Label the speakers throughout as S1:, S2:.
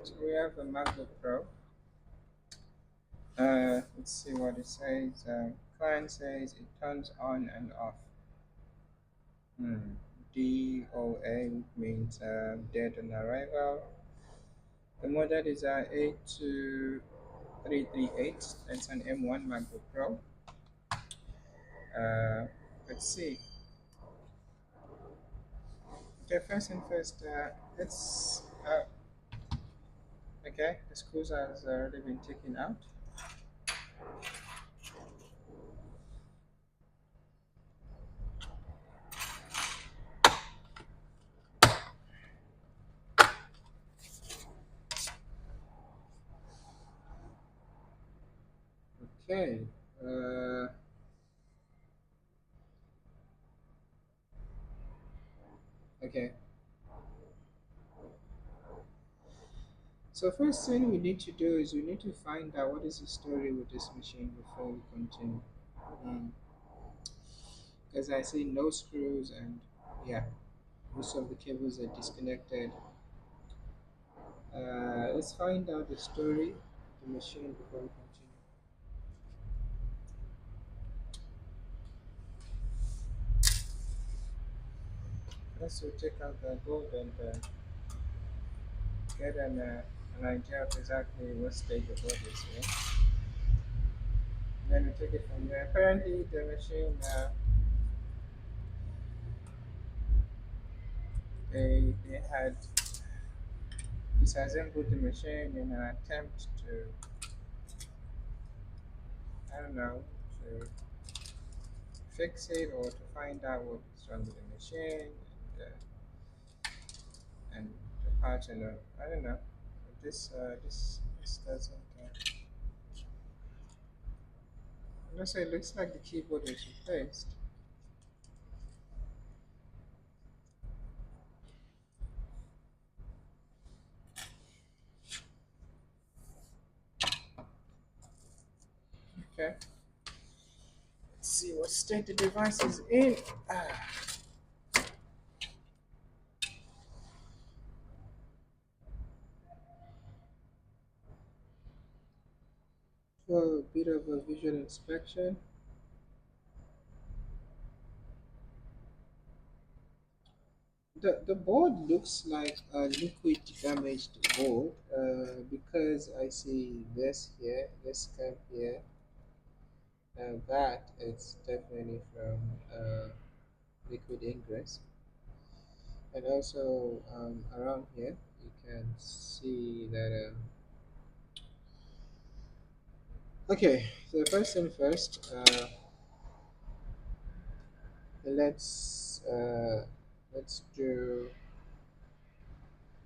S1: So we have a MacBook Pro. Let's see what it says. Client says it turns on and off. DOA means dead on arrival. The model is 82338. It's an M1 MacBook Pro. Uh, let's see. Okay, first and first, let's. Okay, the screws has already been taken out. Okay. Uh, okay. So first thing we need to do is we need to find out what is the story with this machine before we continue. Because I see no screws and yeah, most of the cables are disconnected. Let's find out the story of the machine before we continue. First we'll take out the board and get an idea of exactly what state the board is in. Then we take it from there. Apparently the machine they had disassembled the machine in an attempt to, I don't know, to fix it or to find out what's wrong with the machine and the parts and I don't know. This doesn't. Unless it looks like the keyboard is replaced. Okay. Let's see what state the device is in. For a bit of a visual inspection. The board looks like a liquid damaged board because I see this here, this cap here, that it's definitely from liquid ingress. And also around here, you can see that. Okay, so first thing first, let's do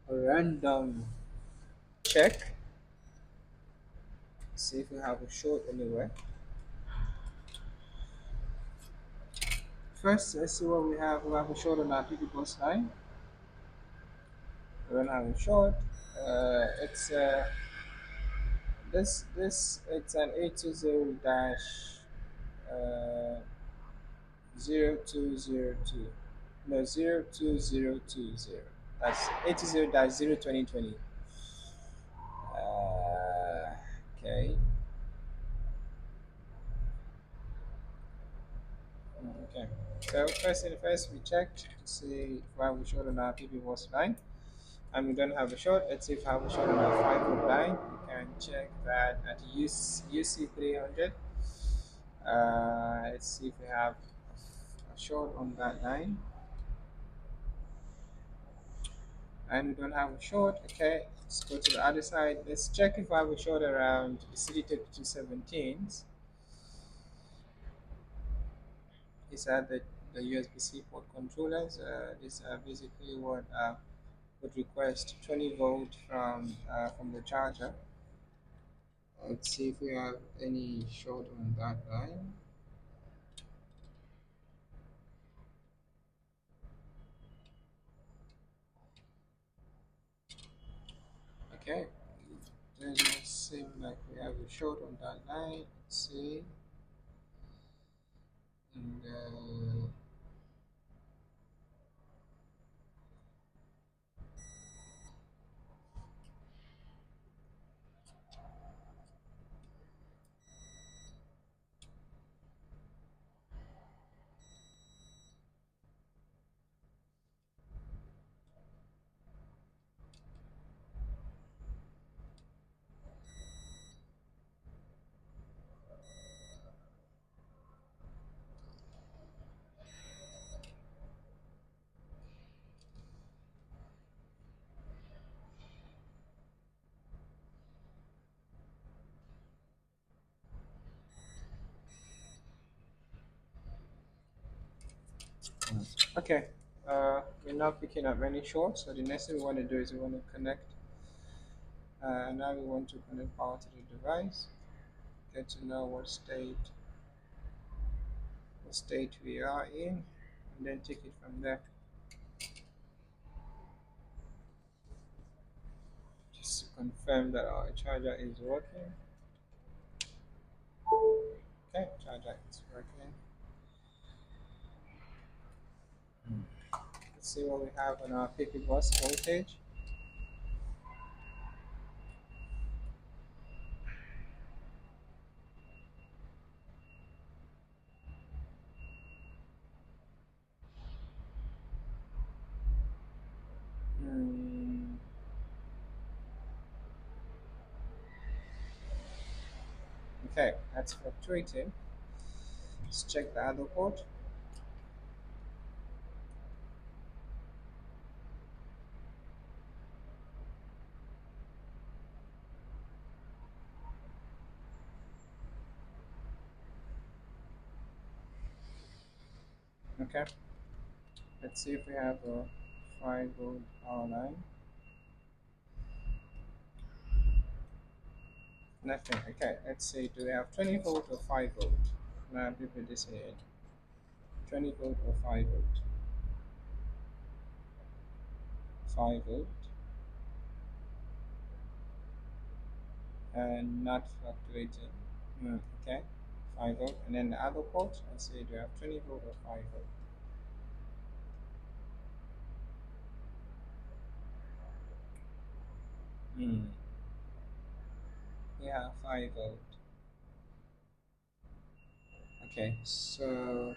S1: a random check. See if we have a short anywhere. First, let's see what we have. We have a short on our PP bus line. We don't have a short. It's this it's an 820 dash 0202. No, 02020. That's 820 dash 02020. Okay. Okay. So first thing first, we checked to see if I have a short on our PP bus line. And we don't have a short. Let's see if I have a short on our 5 volt line. We can check that at UC 300. Let's see if we have a short on that line. And we don't have a short. Okay, let's go to the other side. Let's check if I have a short around the CD3217s. These are the USB-C port controllers. These are basically what would request 20 volt from the charger. Let's see if we have any short on that line. Okay, doesn't seem like we have a short on that line. Let's see. And Okay, we're not picking up any short, so the next thing we want to do is we want to connect. Now we want to connect power to the device, get to know what state we are in, and then take it from there. Just to confirm that our charger is working. Okay, charger is working. Let's see what we have on our PP bus voltage. Hmm, okay, that's fluctuating. Let's check the other port. Okay, let's see if we have a 5 volt power line. Nothing. Okay, let's see. Do we have 20 volt or 5 volt? Now, PPDCIN. 20 volt or 5 volt? 5 volt and not fluctuating. Okay, 5 volt. And then the other port, let's see. Do we have 20 volt or 5 volt? Hmm. Yeah, 5 volt. Okay, so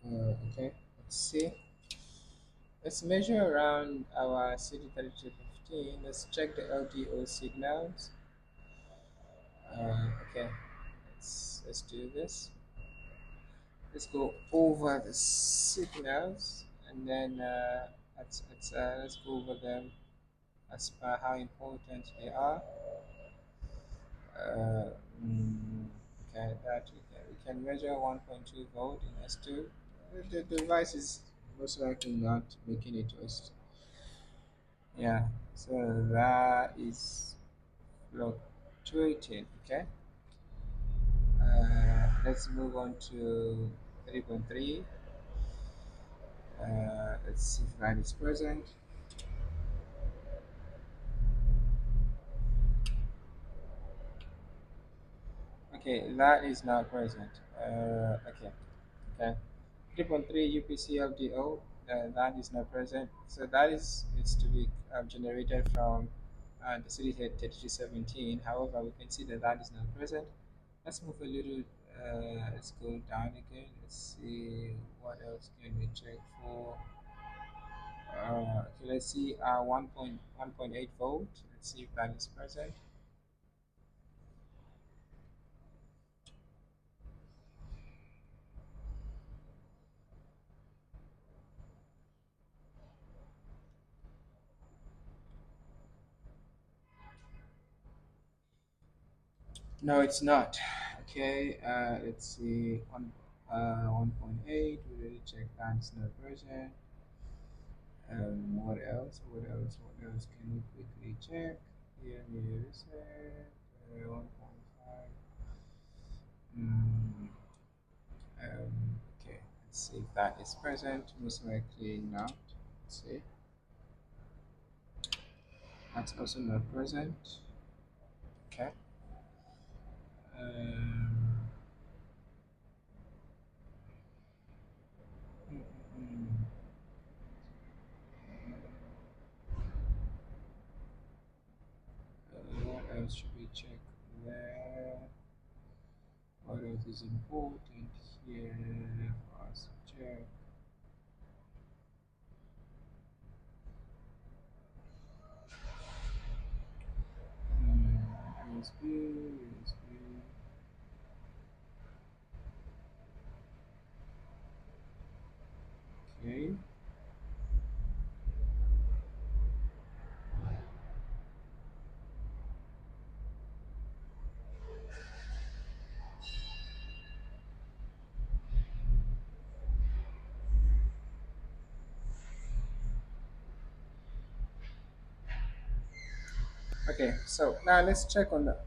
S1: okay, let's see. Let's measure around our CD3215. Let's check the LDO signals. Okay, let's do this. Let's go over the signals and then let's go over them as per how important they are. Uh, mm, okay, that we can measure 1.2 volt in S2. The device is most likely not making it to S2. Yeah, so that is fluctuating. Okay, let's move on to 3.3. Let's see if that is present. Okay, that is not present. Okay. 3.3 UPC LDO, that is not present. So that is to be generated from the city 3317. However, we can see that that is not present. Let's move a little. Let's go down again. Let's see what else can we check for. Okay, let's see 1.8 volt. Let's see if that is present. No, it's not. Okay, let's see. 1.8. We already checked that it's not present. What else? What else? What else can we quickly check? Here, reset. 1.5. Mm, okay, let's see if that is present. Most likely not. Let's see. That's also not present. Okay. Um, mm, mm, mm. What else should we check there? What else is important here for us to check? USB, USB. Okay. Okay, so now let's check on the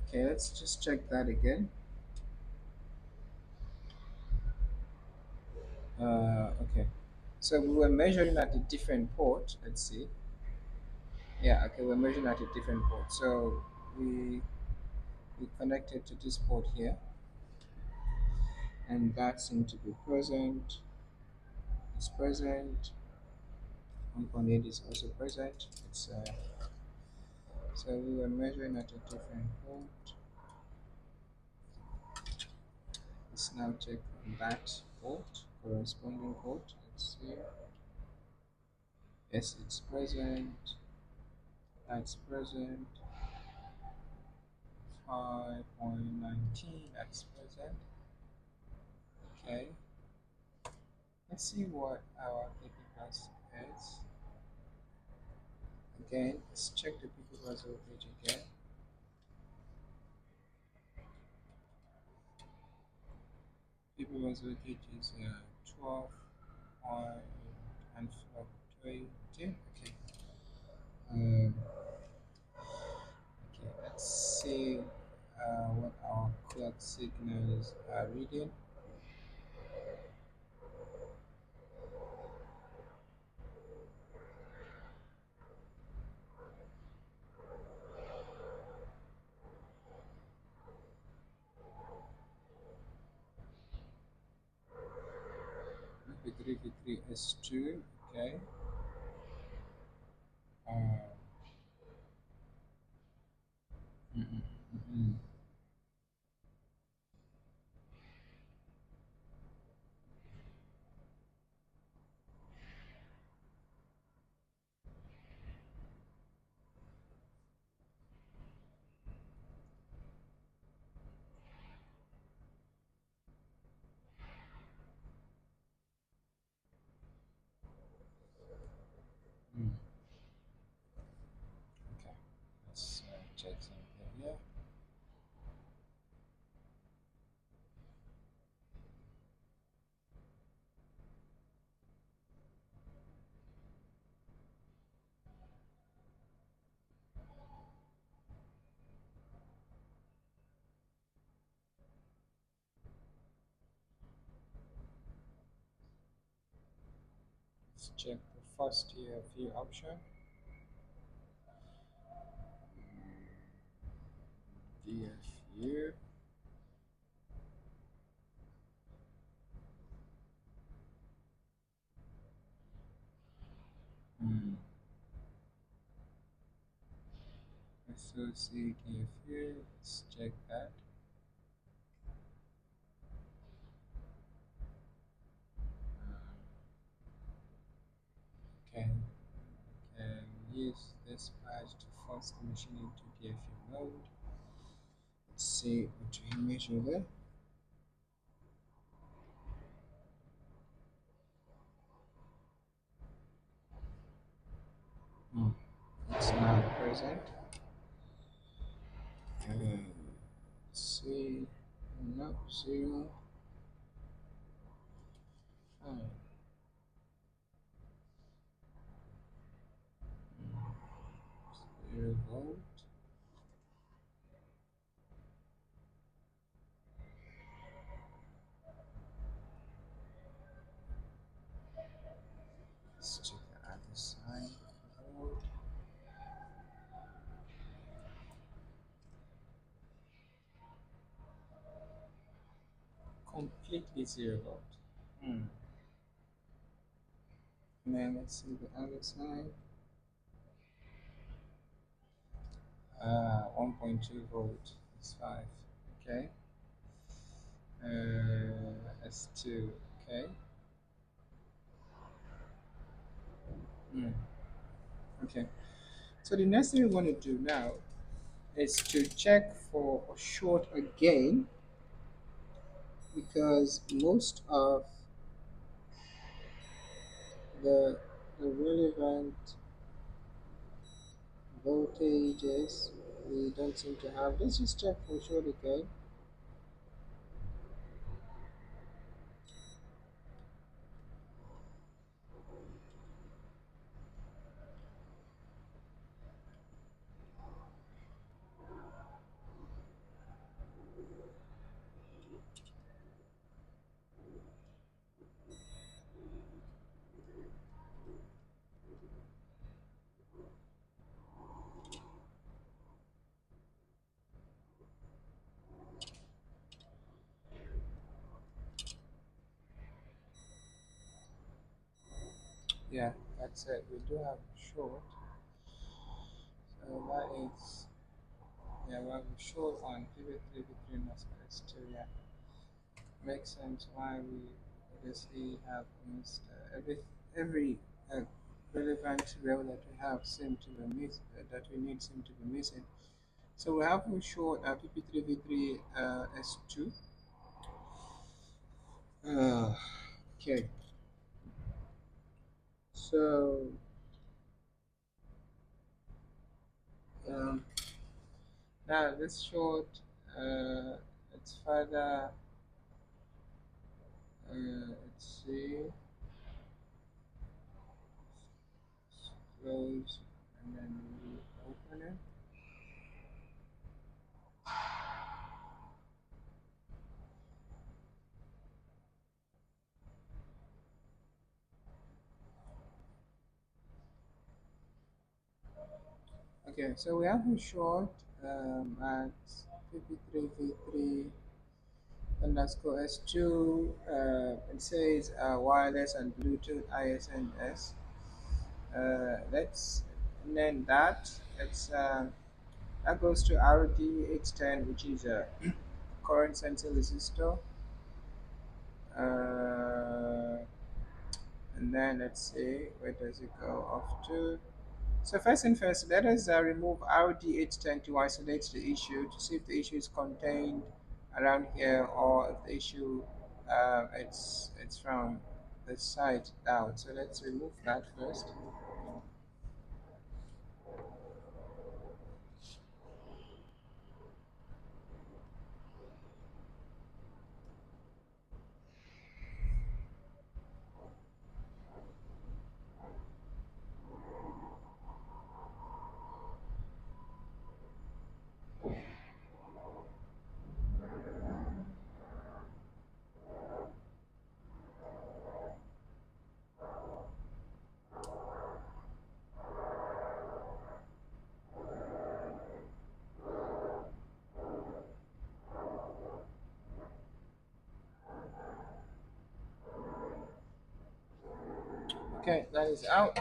S1: okay, let's just check that again. Okay, so we were measuring at a different port. Let's see. Yeah, okay, we're measuring at a different port. So we we connected to this port here, and that seemed to be present. It's present. 1.8 is also present. It's so we were measuring at a different port. Let's now check on that port, corresponding port. Let's see. Yes, it's present. That's present. 5.19. That's present. Okay. Let's see what our PP plus is. Again, let's check the PP plus voltage again. PP plus voltage is 12 and fluctuating. Okay. Um, okay, let's see what our clock signals are reading. V3, V3, S2. Okay. Um, mm, mm, mm, mm, mm. Okay. Let's check something here. Let's check the first year view option. DFU. Hmm. Associate DFU. Let's check that. Can can use this patch to force the machine into DFU mode. Let's see what we measure there. Hmm. It's now present. Let's see. No, zero. Oh. 0 volt. Let's check the other side. Volt. Completely 0 volt. Hmm. And then let's see the other side. 1.2 volt is 5. Okay. S2. Okay. Hmm. Okay. So the next thing we want to do now is to check for a short again, because most of the the relevant voltages we don't seem to have. Let's just check for short again. Yeah, that's it. We do have short, so that is, yeah, we have short on PV3 between us as to, yeah, makes sense why we obviously have almost every uh, relevant role that we have seem to be that we need seem to be missing. So we have a short PP3V3 S2. Uh, okay, so um, now this short, uh, it's further, let's see, close, and then we open it. Okay, so we have a short at PP3V3 underscore S2. It says wireless and Bluetooth ISNS. Let's and then that goes to RD810, which is a current sensor resistor. Uh, and then let's see, where does it go off to? So first and first, let us remove RD810 to isolate the issue to see if the issue is contained around here or if the issue it's from the side down. So let's remove that first. Okay, that is out.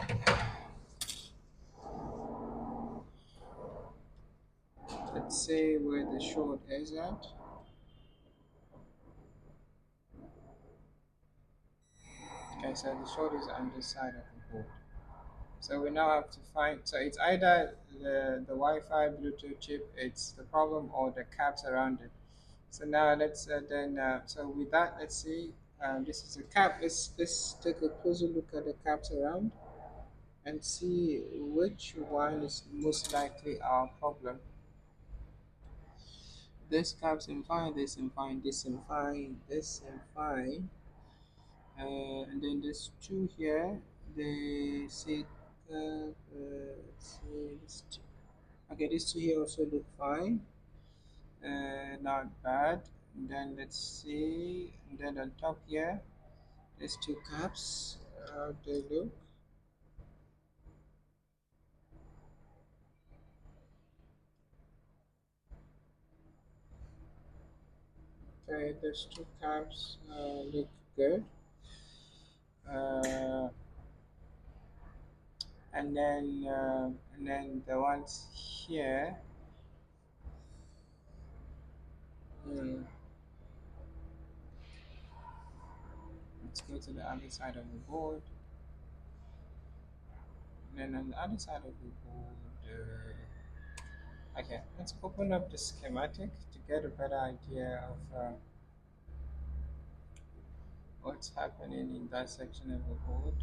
S1: Let's see where the short is at. Okay, so the short is on the side of the board. So we now have to find, so it's either the Wi-Fi Bluetooth chip, it's the problem, or the caps around it. So now let's so with that, let's see, this is a cap. Let's take a closer look at the caps around and see which one is most likely our problem. This caps in fine, this in fine, this in fine, this in fine. And then there's two here. They say, let's see, okay, these two here also look fine, not bad. And then let's see, and then on top here, there's two caps. How they look? Okay, those two caps look good. Uh, and then the ones here. Hmm, let's go to the other side of the board. And then on the other side of the board, okay, let's open up the schematic to get a better idea of what's happening in that section of the board.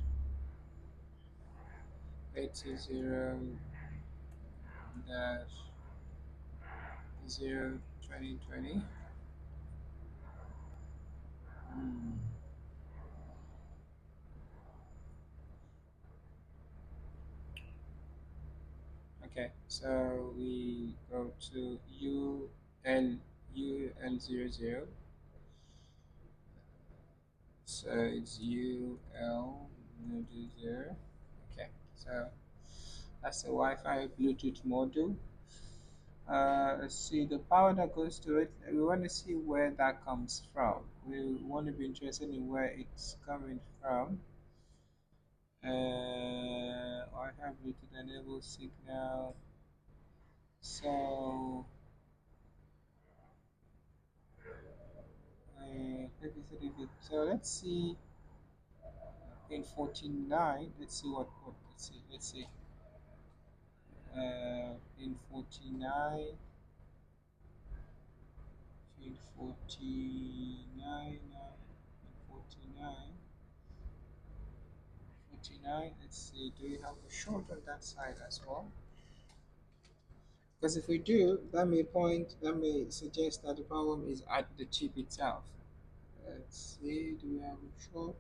S1: 820 dash 0 2020. Hmm. Okay, so we go to UL00. So it's UL00. Okay, so that's the Wi-Fi Bluetooth module. Let's see the power that goes to it. We want to see where that comes from. We want to be interested in where it's coming from. I have written enable signal. So so let's see in 49. Let's see what let's see in 49 in 49 in 49 49. Let's see, do you have a short on that side as well? Because if we do, that may suggest that the problem is at the chip itself. Let's see, do we have a short?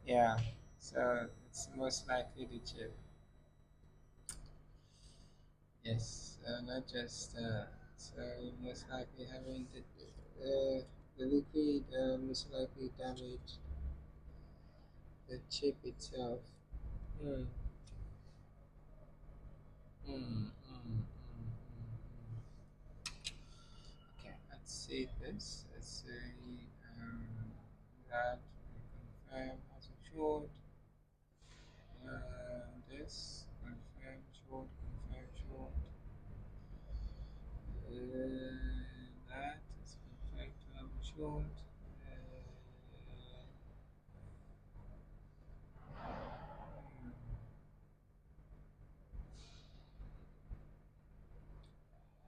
S1: Yeah, so it's most likely the chip. Yes, not just so most likely having the liquid most likely damage the chip itself. Mm, mm, Okay, let's see this. Let's say that we confirm as a short. This confirm short, confirm short. That is confirmed to have a short.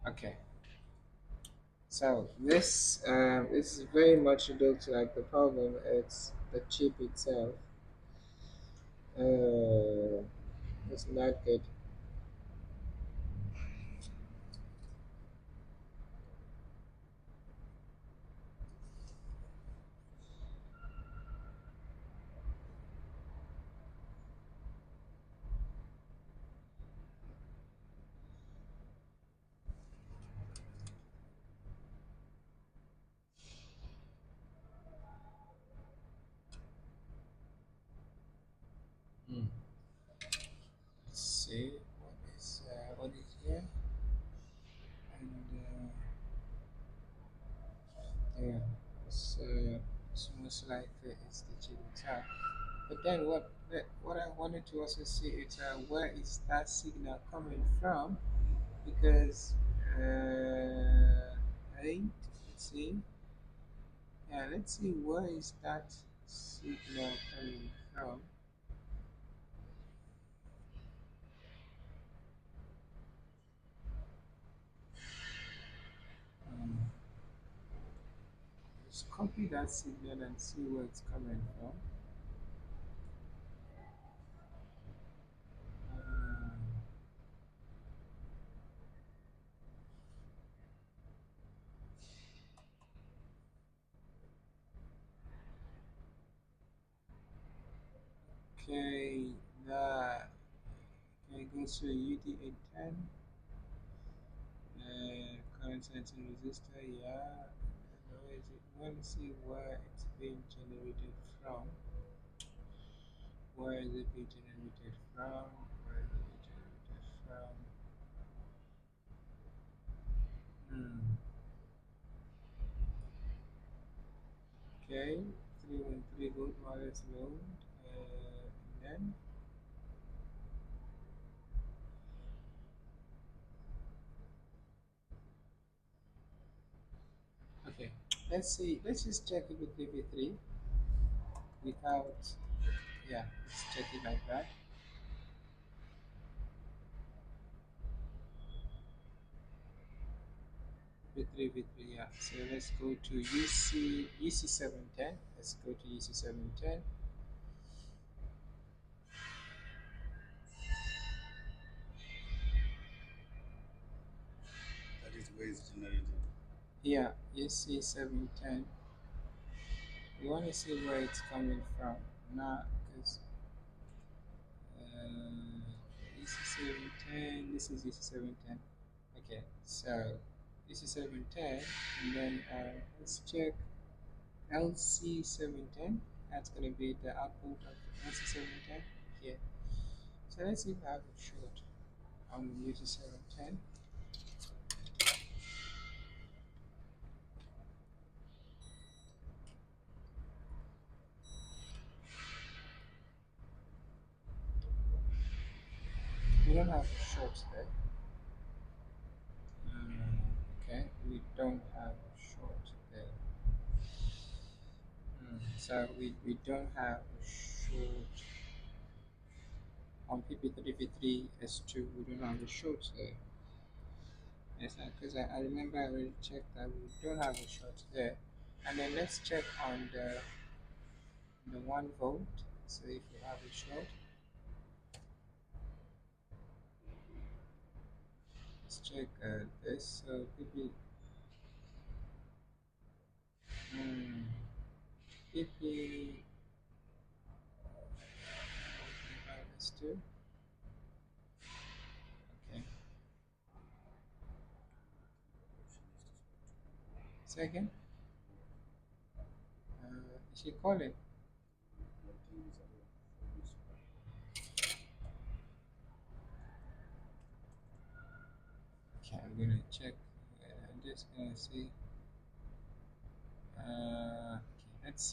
S1: Okay, so this is very much looks like the problem. It's the chip itself. Uh, it's not good. Hmm. Let's see what is here, and yeah, so it's most likely it's the chip itself. But then what I wanted to also see is where is that signal coming from? Because right, let's see, yeah, let's see where is that signal coming from. Um, just copy that signal and see where it's coming from. Um, okay, that okay, go to UD810. Current sensing resistor, yeah. Where is it? Let me see where it's being generated from. Where is it being generated from? Where is it being generated from? Hmm. Okay, 313 volt wireless load. And then, okay, let's see. Let's just check it with VB3 without, yeah, let's check it like that. V3, yeah. So let's go to UC710. Let's go to UC710.
S2: That is where it's generated.
S1: Yeah, UC710. We want to see where it's coming from. Not because UC710, this is UC710. Okay, so UC710, and then let's check LC710. That's going to be the output of LC710 here. So let's see if I have it short on UC710. don't have a short there. Okay, we don't have a short there. So we don't have a short on PP3V3S2. We don't have a short there. Yes, because I remember I already checked that we don't have a short there. And then let's check on the 1 volt. So if we have a short, let's check this. So PP, mm, PP, S2. Okay. Second, is she calling? Okay, I'm gonna check. I'm just gonna see. Okay, let's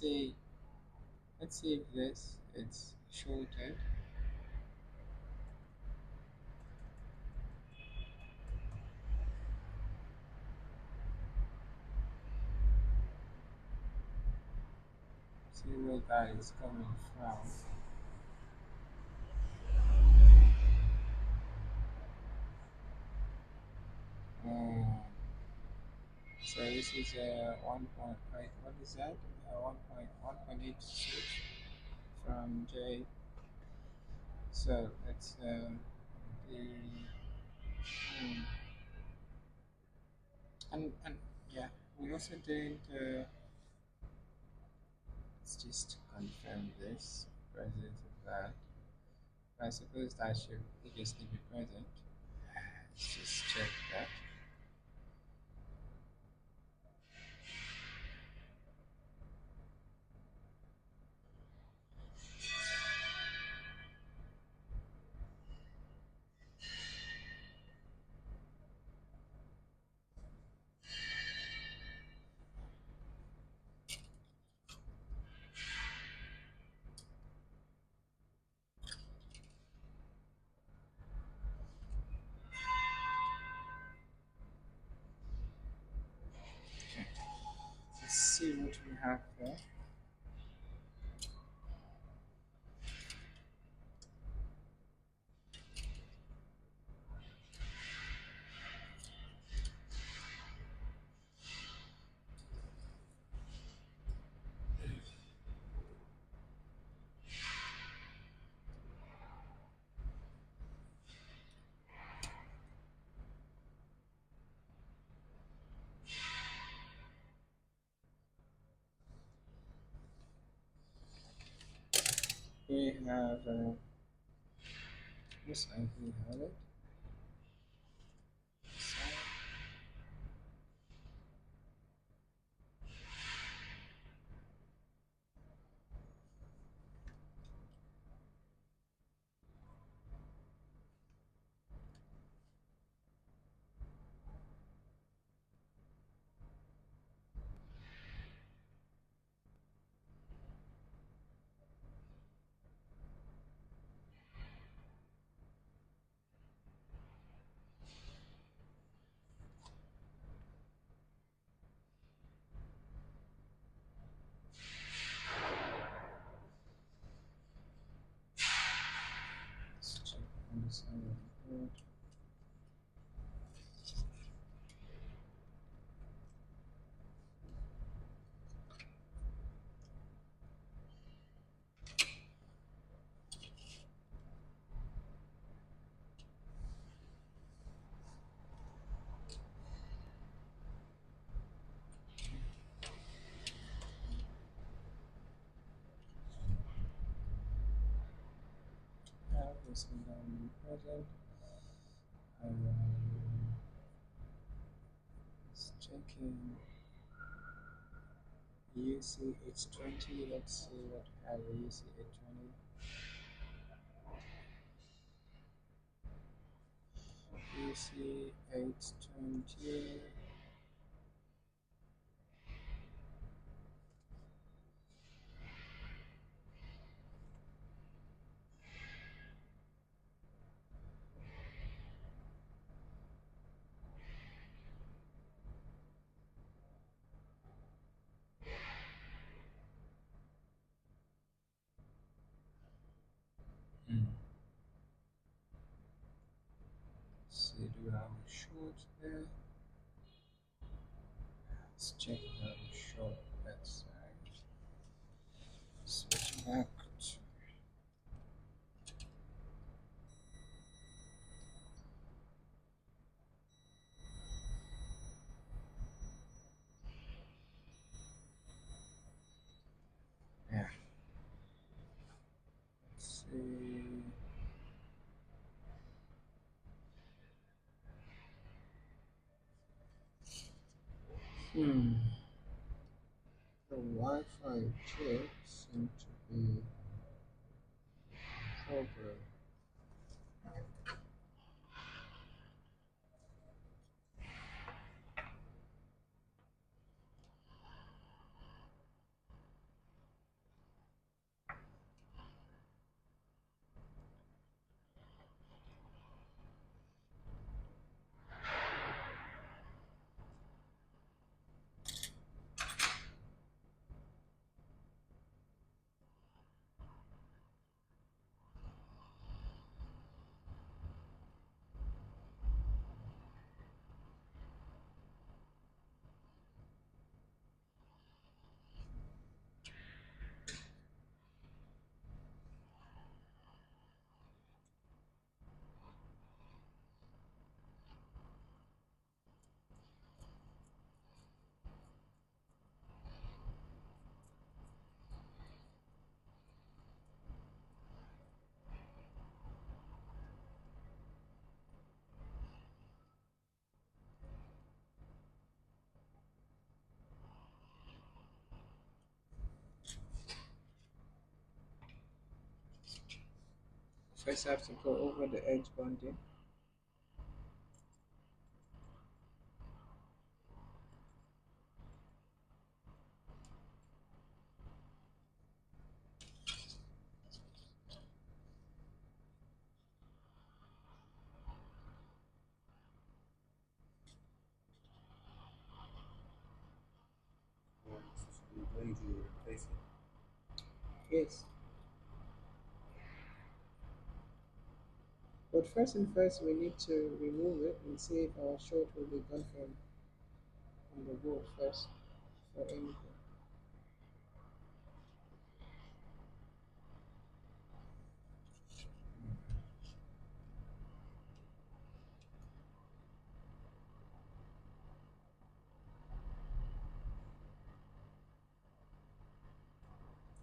S1: see if this it's shorted. See where that is coming from. Oh, so this is a 1.8. What is that? 1.1.8 switch from J. So that's the hmm. And yeah, we also did. Let's just confirm this presence of that. I suppose that should obviously be present. Let's just check that. Let's see what we have there. We have this I we have it. So let's check on this side of the board. Have this down present. It's checking UC820. Let's see what we have UC820. UC820. Mm. Let's see, do we have a short there? Let's check if we have a short that side. Switch back to, yeah. Let's see. Hmm. The Wi-Fi chips seem to be problem. First, I have to go over the edge bonding.
S2: You're going to replace it.
S1: Yes. But first and first, we need to remove it and see if our short will be gone from the board first or anything.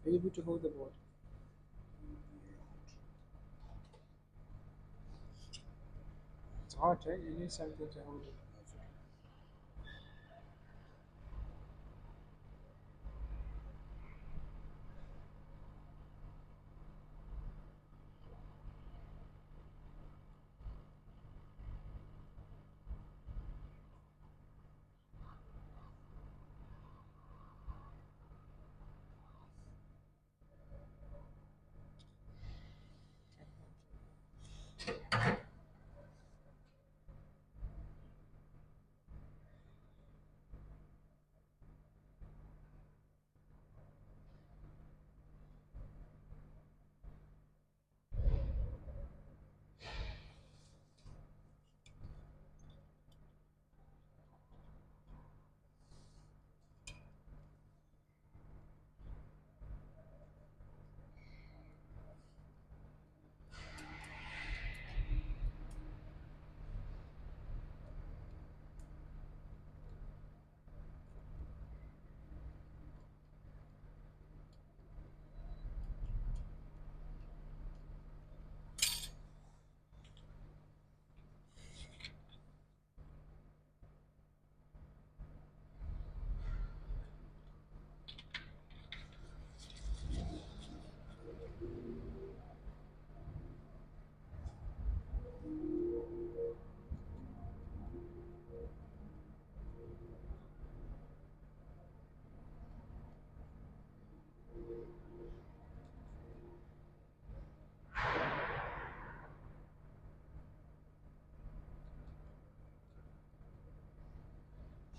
S1: Are you able to hold the board? It's hard, right? You need something to hold it.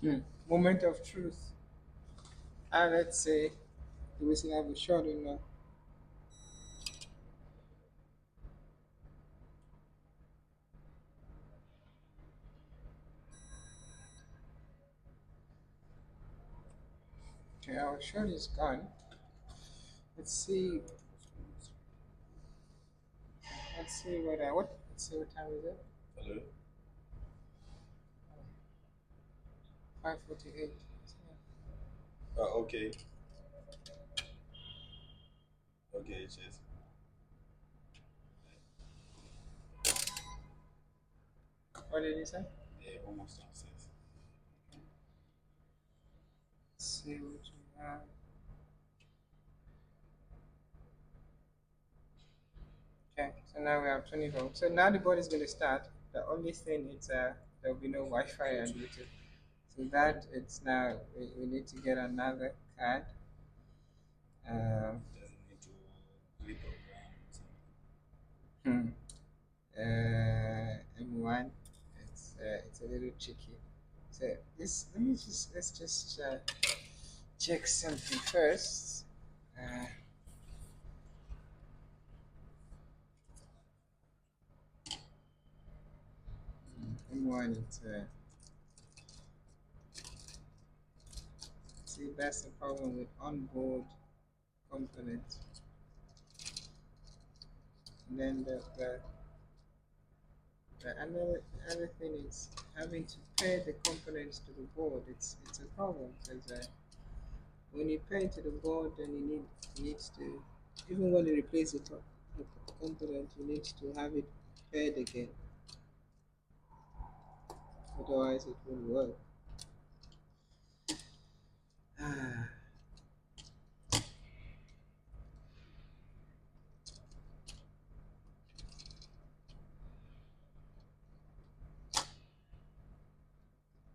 S1: Hmm. Moment of truth. Let's say we still have a short in now. sure is gone. Let's see. Let's see what I what. Let's see what time is it.
S2: Hello?
S1: 5:48.
S2: Okay. Okay, cheers.
S1: What did you say?
S2: Yeah, almost downstairs.
S1: Let's see what you have. Okay, so now we have 20 volts. So now the board is going to start. The only thing is there will be no Wi-Fi and Bluetooth. So that it's now we need to get another card. Um,
S2: Doesn't need to reprogram something.
S1: hmm, M1. It's a little tricky. So this let's just check something first. Uh, M1. See, that's the problem with onboard components. And then the other thing is having to pair the components to the board. It's a problem because when you pair to the board, then you needs to even when you replace the component, you need to have it paired again. Otherwise, it won't work. Ah,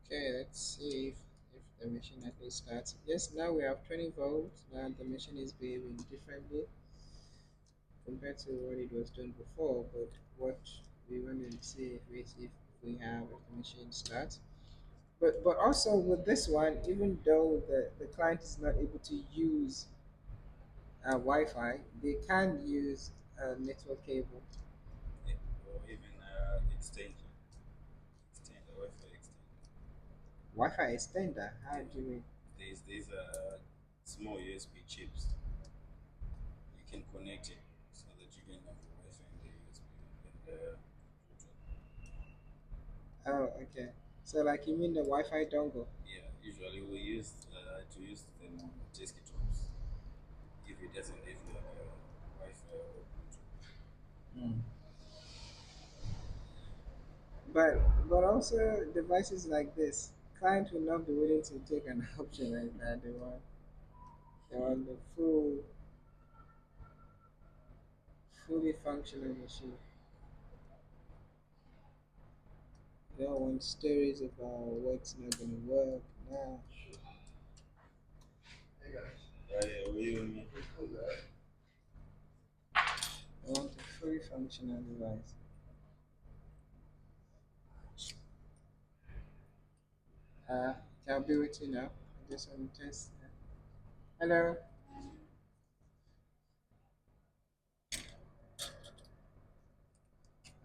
S1: okay, let's see if the machine actually starts. Yes, now we have 20 volts. Now the machine is behaving differently compared to what it was doing before. But what we want to see if we have if the machine starts. But also with this one, even though the client is not able to use Wi-Fi, they can use a network cable.
S2: Yeah, or even extension. Extend the Wi-Fi extender.
S1: Wi-Fi extender. How do you mean?
S2: These small USB chips. You can connect it so that you can have the Wi-Fi and the USB and the Bluetooth.
S1: Oh, okay. So like you mean the Wi-Fi dongle?
S2: Yeah, usually we use to use them on desktops if it doesn't have Wi-Fi or Bluetooth.
S1: Mm. But also devices like this, client will not be willing to take an option like that. They want the fully functional machine. They don't want stories about what's not gonna work. No,
S2: Yeah, we will meet.
S1: they want a fully functional device. Uh, I'll be with you now. I just want to test. Hello.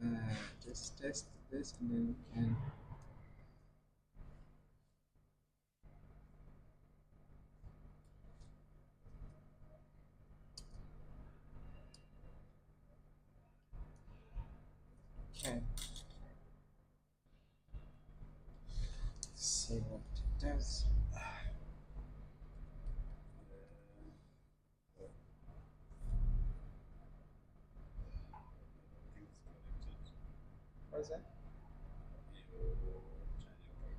S1: Uh, just test this and then we can. Okay. See what it does.
S2: Everything's connected.
S1: What's that?
S2: Your charging port.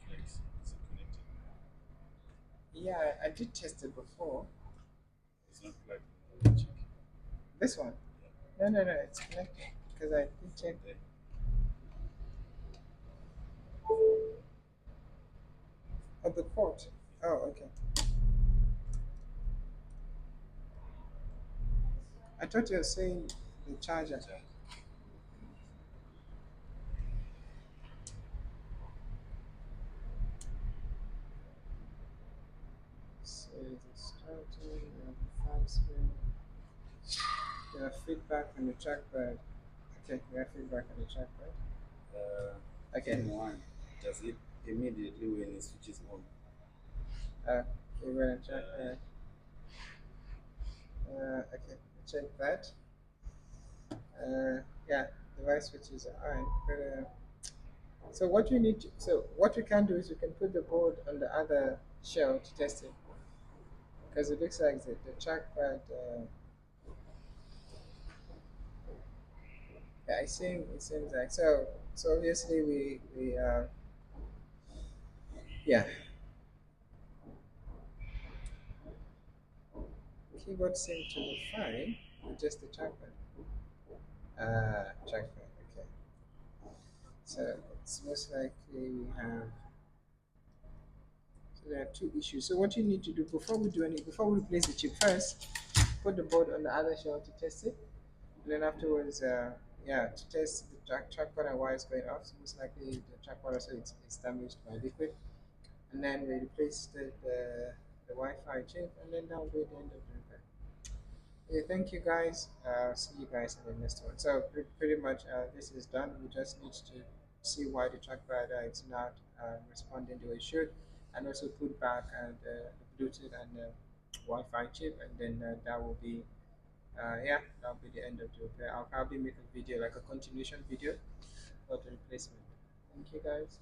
S2: Flex. Is it connected?
S1: Yeah, I did test it before.
S2: It's not plugged in. Check.
S1: This one?
S2: Yeah.
S1: No, it's connected because I did check.
S2: There.
S1: Oh, the port. Oh, okay. I thought you were saying the charger.
S2: Charge.
S1: So it's starting. We have a fan spin. We have feedback on the trackpad. Okay, we have feedback on the trackpad.
S2: Uh,
S1: Okay.
S2: in one. does it immediately when it switches on.
S1: We're gonna check.
S2: Yeah.
S1: Okay, check that. Yeah, device switches are on. So what you need to, so what we can do is we can put the board on the other shell to test it because it looks like the trackpad. Yeah, it seems like so. So obviously we yeah, keyboard seemed to be fine with just the trackpad. Trackpad. Okay. So it's most likely we have. So there are two issues. So what you need to do before we replace the chip first, put the board on the other shell to test it. And then afterwards, yeah, to test the trackpad and why it's going off. So most likely the trackpad also it's damaged by liquid. And then we replace the Wi-Fi chip, and then that will be the end of the repair. Okay, thank you guys. See you guys in the next one. So pretty much this is done. We just need to see why the trackpad is not responding the way it should, and also put back the Bluetooth and the Wi-Fi chip, and then that will be yeah, that'll be the end of the repair. I'll probably make a video like a continuation video for the replacement. Thank you guys.